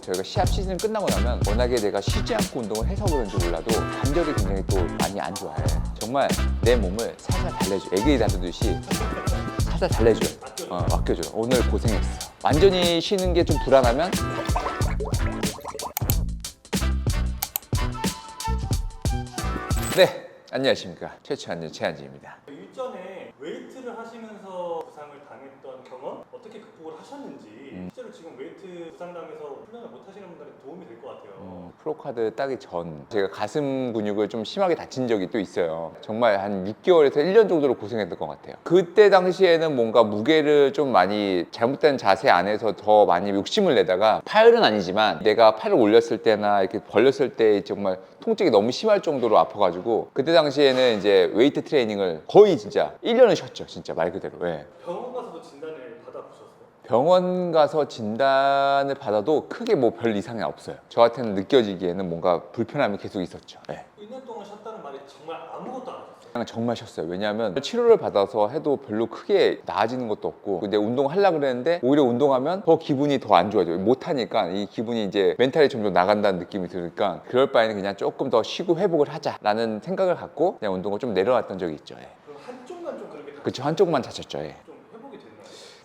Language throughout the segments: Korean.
저희가 시합 시즌 끝나고 나면 워낙에 내가 쉬지 않고 운동을 해서 그런지 몰라도 관절이 굉장히 또 많이 안 좋아해. 정말 내 몸을 살살 달래줘. 애기 다루듯이 살살 달래줘요. 맡겨줘. 오늘 고생했어. 완전히 쉬는 게 좀 불안하면 네, 안녕하십니까. 최초한님 최한지입니다. 일전에 웨이트를 하시면서 부상을 당했던 경험 어떻게 극복을 하셨는지 실제로 지금 웨이트 부상당해서 훈련을 못 하시는 분들한테 도움이 될 것 같아요. 프로카드 따기 전 제가 가슴 근육을 좀 심하게 다친 적이 또 있어요. 정말 한 6개월에서 1년 정도로 고생했던 것 같아요. 그때 당시에는 뭔가 무게를 좀 많이 잘못된 자세 안에서 더 많이 욕심을 내다가 팔은 아니지만 내가 팔을 올렸을 때나 이렇게 벌렸을 때 정말 통증이 너무 심할 정도로 아파가지고 그때 당시에는 이제 웨이트 트레이닝을 거의 진짜 1년을 쉬었죠. 진짜 말 그대로. 예. 병원 가서도 진단을 받아보셨어요? 병원 가서 진단을 받아도 크게 뭐 별 이상이 없어요. 저한테는 느껴지기에는 뭔가 불편함이 계속 있었죠. 네. 1년 동안 쉬었다는 말이 정말 아무것도 안 하셨어요? 그냥 정말 쉬었어요. 왜냐하면 치료를 받아서 해도 별로 크게 나아지는 것도 없고 근데 운동하려고 그랬는데 오히려 운동하면 더 기분이 더 안 좋아져요. 못하니까 이 기분이 이제 멘탈이 점점 나간다는 느낌이 들으니까 그럴 바에는 그냥 조금 더 쉬고 회복을 하자라는 생각을 갖고 그냥 운동을 좀 내려놨던 적이 있죠. 예. 그럼 한쪽만 좀 그렇게 그쵸, 한쪽만 다쳤죠. 예. 좀 회복이 됐나요?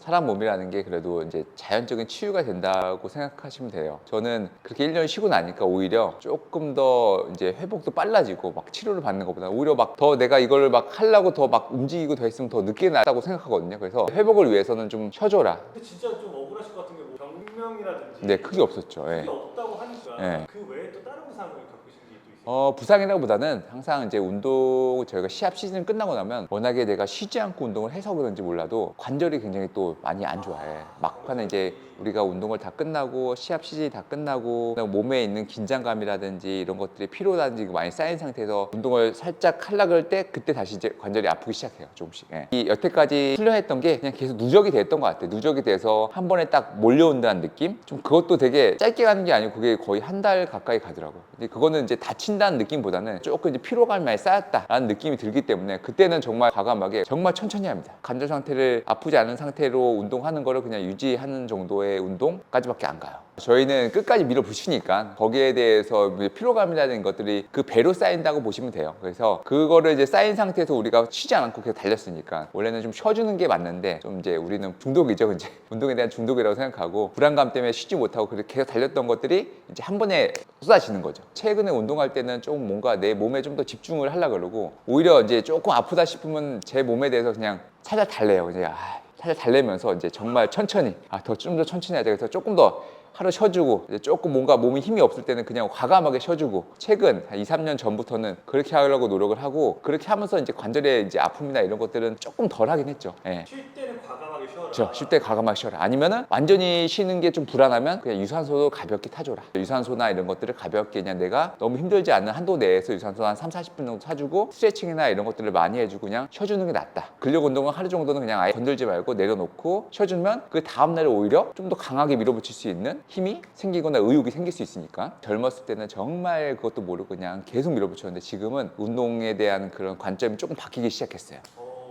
사람 몸이라는 게 그래도 이제 자연적인 치유가 된다고 생각하시면 돼요. 저는 그렇게 1년 쉬고 나니까 오히려 조금 더 이제 회복도 빨라지고 막 치료를 받는 것보다 오히려 막 더 내가 이걸 막 하려고 더 막 움직이고 더 했으면 더 늦게 났다고 생각하거든요. 그래서 회복을 위해서는 좀 쉬어줘라. 근데 진짜 좀 억울하실 것 같은 게 뭐 병명이라든지 네, 크게 없었죠. 예. 그게 없다고 하니까 예. 그 외에 또 다른 부상을 겪으신 게 또 있어요? 부상이라기보다는 항상 이제 운동 저희가 시합 시즌 끝나고 나면 워낙에 내가 쉬지 않고 운동을 해서 그런지 몰라도 관절이 굉장히 또 많이 안 좋아해. 막판에 이제 우리가 운동을 다 끝나고 시합 시즌이 다 끝나고 몸에 있는 긴장감이라든지 이런 것들이 피로라든지 많이 쌓인 상태에서 운동을 살짝 하려고 할 때 그때 다시 이제 관절이 아프기 시작해요. 조금씩. 예. 이 여태까지 훈련했던 게 그냥 계속 누적이 됐던 것 같아요. 누적이 돼서 한 번에 딱 몰려온다는 느낌? 좀 그것도 되게 짧게 가는 게 아니고 그게 거의 한 달 가까이 가더라고. 근데 그거는 이제 다친다는 느낌보다는 조금 이제 피로감이 많이 쌓였다라는 느낌이 들기 때문에 그때는 정말 과감하게 정말 천천히 합니다. 관절 상태를 아프지 않은 상태로 운동하는 거를 그냥 유지하는 정도의 운동까지밖에 안 가요. 저희는 끝까지 밀어붙이니까 거기에 대해서 피로감이라는 것들이 그 배로 쌓인다고 보시면 돼요. 그래서 그거를 이제 쌓인 상태에서 우리가 쉬지 않고 계속 달렸으니까 원래는 좀 쉬어주는 게 맞는데 좀 이제 우리는 중독이죠. 이제 운동에 대한 중독이라고 생각하고 불안감 때문에 쉬지 못하고 그렇게 계속 달렸던 것들이 이제 한 번에 쏟아지는 거죠. 최근에 운동할 때는 좀 뭔가 내 몸에 좀 더 집중을 하려고 그러고 오히려 이제 조금 아프다 싶으면 제 몸에 대해서 그냥 살살 달래요. 그냥 살살 달래면서 이제 정말 천천히 좀 더 천천히 하자. 그래서 조금 더 하루 쉬어주고 이제 조금 뭔가 몸이 힘이 없을 때는 그냥 과감하게 쉬어주고 최근 한 2, 3년 전부터는 그렇게 하려고 노력을 하고 그렇게 하면서 이제 관절의 이제 아픔이나 이런 것들은 조금 덜 하긴 했죠. 예. 쉴 때는 과감하게 쉬어라. 그렇죠. 쉴 때 과감하게 쉬어라. 아니면은 완전히 쉬는 게 좀 불안하면 그냥 유산소도 가볍게 타줘라. 유산소나 이런 것들을 가볍게 그냥 내가 너무 힘들지 않은 한도 내에서 유산소 한 3, 40분 정도 타주고 스트레칭이나 이런 것들을 많이 해주고 그냥 쉬어주는 게 낫다. 근력 운동은 하루 정도는 그냥 아예 건들지 말고 내려놓고 쉬어주면 그 다음날에 오히려 좀 더 강하게 밀어붙일 수 있는 힘이 생기거나 의욕이 생길 수 있으니까 젊었을 때는 정말 그것도 모르고 그냥 계속 밀어붙였는데 지금은 운동에 대한 그런 관점이 조금 바뀌기 시작했어요.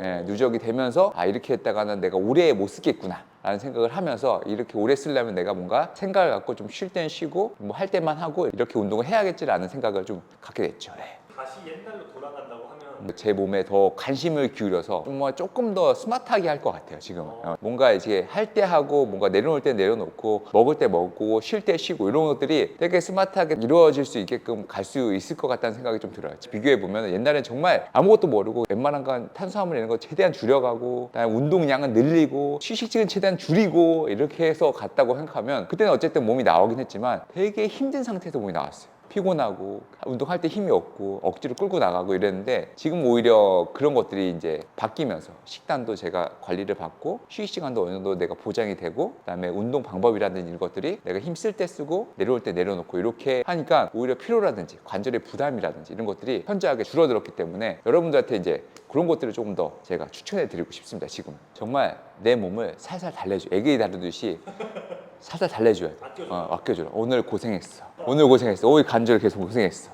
예, 누적이 되면서 이렇게 했다가는 내가 오래 못 쓰겠구나 라는 생각을 하면서 이렇게 오래 쓰려면 내가 뭔가 생각을 갖고 좀 쉴 땐 쉬고 뭐 할 때만 하고 이렇게 운동을 해야겠지라는 생각을 좀 갖게 됐죠. 예. 다시 옛날로 돌아간다고 하면 제 몸에 더 관심을 기울여서 뭐 조금 더 스마트하게 할 것 같아요. 지금은 뭔가 이제 할 때 하고 뭔가 내려놓을 때 내려놓고 먹을 때 먹고 쉴 때 쉬고 이런 것들이 되게 스마트하게 이루어질 수 있게끔 갈 수 있을 것 같다는 생각이 좀 들어요. 비교해 보면 옛날엔 정말 아무것도 모르고 웬만한 건 탄수화물 이런 거 최대한 줄여가고 그다음에 운동량은 늘리고 휴식식은 최대한 줄이고 이렇게 해서 갔다고 생각하면 그때는 어쨌든 몸이 나오긴 했지만 되게 힘든 상태에서 몸이 나왔어요. 피곤하고 운동할 때 힘이 없고 억지로 끌고 나가고 이랬는데 지금 오히려 그런 것들이 이제 바뀌면서 식단도 제가 관리를 받고 휴식 시간도 어느 정도 내가 보장이 되고 그다음에 운동 방법이라든지 이런 것들이 내가 힘 쓸 때 쓰고 내려올 때 내려놓고 이렇게 하니까 오히려 피로라든지 관절의 부담이라든지 이런 것들이 현저하게 줄어들었기 때문에 여러분들한테 이제 그런 것들을 조금 더 제가 추천해 드리고 싶습니다. 지금은 정말 내 몸을 살살 달래줘. 애기 다루듯이 살살 달래줘야 돼. 아껴줘. 오늘 고생했어. 오늘 고생했어. 오이 관절 계속 고생했어.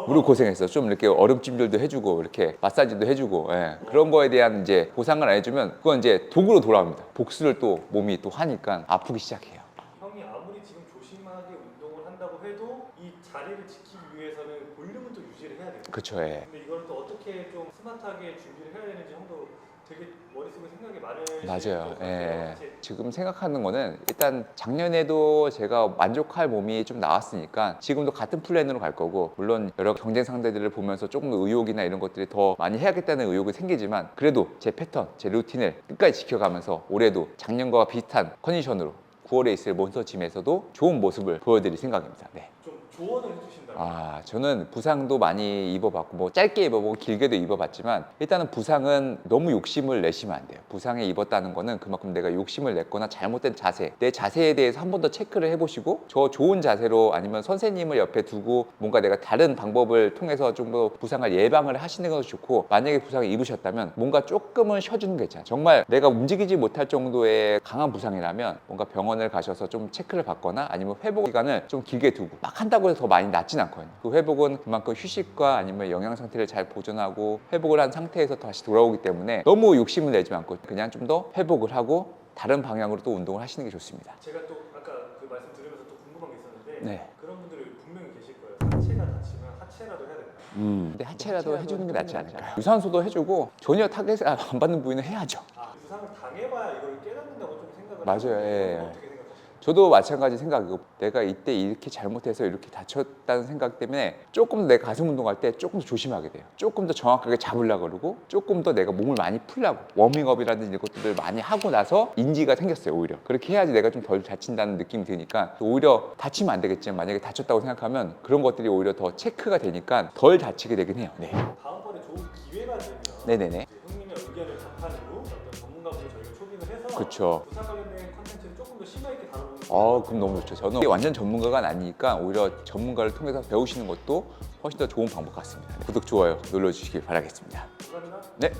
무릎 고생했어. 좀 이렇게 얼음찜질도 해주고 이렇게 마사지도 해주고 그런 거에 대한 이제 보상을 안 해주면 그건 이제 독으로 돌아옵니다. 복수를 또 몸이 또 하니까 아프기 시작해요. 형이 아무리 지금 조심하게 운동을 한다고 해도 이 자리를 지키기 위해서는 볼륨은 또 유지를 해야 돼요. 그쵸. 예. 근데 이걸 또 어떻게 좀 스마트하게 준비를 해야 되는지 형도 되게 머릿속에 생각이 많으실 맞아요. 것 같아요. 예. 사실. 지금 생각하는 거는 일단 작년에도 제가 만족할 몸이 좀 나왔으니까 지금도 같은 플랜으로 갈 거고, 물론 여러 경쟁 상대들을 보면서 조금 더 의욕이나 이런 것들이 더 많이 해야겠다는 의욕이 생기지만, 그래도 제 패턴, 제 루틴을 끝까지 지켜가면서 올해도 작년과 비슷한 컨디션으로 9월에 있을 몬스터짐에서도 좋은 모습을 보여드릴 생각입니다. 네. 좀 조언을 해주신다면 저는 부상도 많이 입어봤고, 뭐 짧게 입어보고 길게도 입어봤지만, 일단은 부상은 너무 욕심을 내시면 안 돼요. 부상에 입었다는 거는 그만큼 내가 욕심을 냈거나 잘못된 자세, 내 자세에 대해서 한 번 더 체크를 해보시고, 저 좋은 자세로 아니면 선생님을 옆에 두고 뭔가 내가 다른 방법을 통해서 좀 더 부상을 예방을 하시는 것도 좋고, 만약에 부상을 입으셨다면 뭔가 조금은 쉬어주는 게 있잖아요. 정말 내가 움직이지 못할 정도의 강한 부상이라면 뭔가 병원을 가셔서 좀 체크를 받거나 아니면 회복 기간을 좀 길게 두고, 막 한다고 해서 더 많이 낫진 않거든요. 그 회복은 그만큼 휴식과 아니면 영양 상태를 잘 보존하고 회복을 한 상태에서 다시 돌아오기 때문에 너무 욕심을 내지 않고 그냥 좀 더 회복을 하고 다른 방향으로 또 운동을 하시는 게 좋습니다. 제가 또 아까 그 말씀 들으면서 또 궁금한 게 있었는데 네. 그런 분들이 분명히 계실 거예요. 하체가 다치면 하체라도 해야 된다. 근데 하체라도 해주는 게 낫지 않을까요? 유산소도 해주고 전혀 타겟 안 받는 부위는 해야죠. 부상을 당해봐야 이걸 깨닫는다고 좀 생각을 맞아요. 하는데 예. 이건 어떻게 생각하시나요? 저도 마찬가지 생각이고, 내가 이때 이렇게 잘못해서 이렇게 다쳤다는 생각 때문에 조금 더 내 가슴 운동할 때 조금 더 조심하게 돼요. 조금 더 정확하게 잡으려고 그러고, 조금 더 내가 몸을 많이 풀려고, 워밍업이라든지 이런 것들을 많이 하고 나서 인지가 생겼어요. 오히려 그렇게 해야지 내가 좀 덜 다친다는 느낌이 드니까, 또 오히려 다치면 안 되겠지만 만약에 다쳤다고 생각하면 그런 것들이 오히려 더 체크가 되니까 덜 다치게 되긴 해요. 네. 다음번에 좋은 기회가 되면 네네네. 이제 형님의 의견을 바탕으로 어떤 전문가분을 저희가 초빙을 해서 그쵸. 부상 관련된 컨텐츠를 조금 더 심화 있게 다루는 그럼 너무 좋죠. 저는 완전 전문가가 아니니까 오히려 전문가를 통해서 배우시는 것도 훨씬 더 좋은 방법 같습니다. 구독, 좋아요 눌러주시길 바라겠습니다. 감사합니다. 네.